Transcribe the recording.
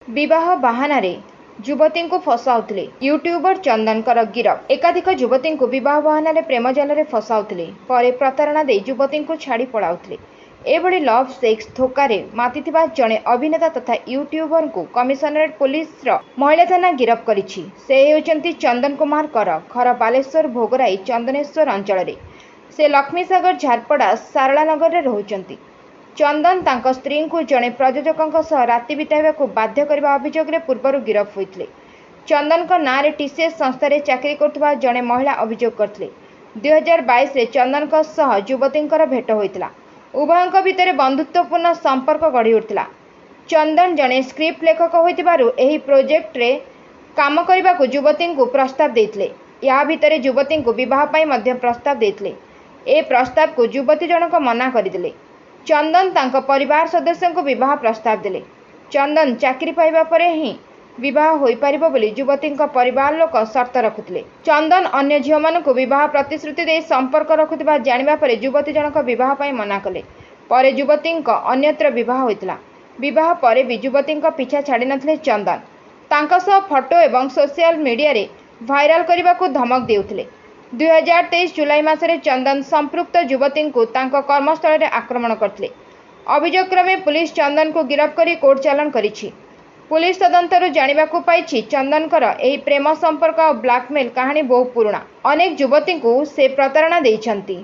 विवाह बाहाना युवती को फसाउथिले यूट्यूबर चंदनकर गिरफ। एकाधिक युवती को विवाह बाहाना प्रेम जाल फसाउथिले परे प्रतारणा दे युवती को छाड़ी पलाउथिले। एभली लव सेक्स धोखार मातिथिबा जड़े अभिनेता तथा यूट्यूबर को कमिशनरेट पुलिस महिला थाना गिरफ करिछि। से हेउचंती चंदन कुमार कर घर बालेश्वर भोगराई चंदनेश्वर अंचल से लक्ष्मीसागर झारपड़ा सारला नगर में रहुचंती। चंदन तांको स्त्री को जड़े प्रयोजकों सह राति बिताइबा को बाध्य करने अभियोग पूर्व गिरफ होते। चंदन नाँ में टीसीएस संस्था चाकरी करुवा जड़े महिला अभियोग करते। 2022 में चंदन सह युवती भेट होता। उभयों भितर बंधुत्वपूर्ण संपर्क गढ़ी उठिला। चंदन जड़े स्क्रिप्ट लेखक होइतिबारु एही प्रोजेक्ट रे काम करने को युवती को प्रस्ताव देते। या भितर युवती को विवाह पाई मध्य प्रस्ताव देते। ए प्रस्ताव को युवती जनक मना करदेले। चंदन तांको परिवार सदस्यों को विवाह प्रस्ताव देले। चंदन चाकरी पाइबा परे ही विवाह होई परिबो बोली युवती परिवार लोक शर्त रखुथिले। चंदन अन्य झियो मानकु विवाह प्रतिश्रुति दे संपर्क रखुथिबा जानिबा परे युवती जनक विवाह पाई मना कले। परे युवती अन्यत्र विवाह होइतिला। विवाह परे भी युवती पीछा छाड़ी नथिले चंदन। तांको सह फोटो एवं सोशल मीडिया रे भाइराल करने को धमक देउथिले। 2023 जुलाई मासरे चंदन संपृक्त युवती को तांको कर्मस्थल में आक्रमण करथिले। अभियोग क्रमे पुलिस चंदन को गिरफ्त करी कोर्ट चालान करिछि। पुलिस तदंतरु जानिबाकु पाइछि चंदनकर एही प्रेम संपर्क और ब्लैकमेल कहानी बहु पुराणा। अनेक युवती को से प्रतारणा देइछंती।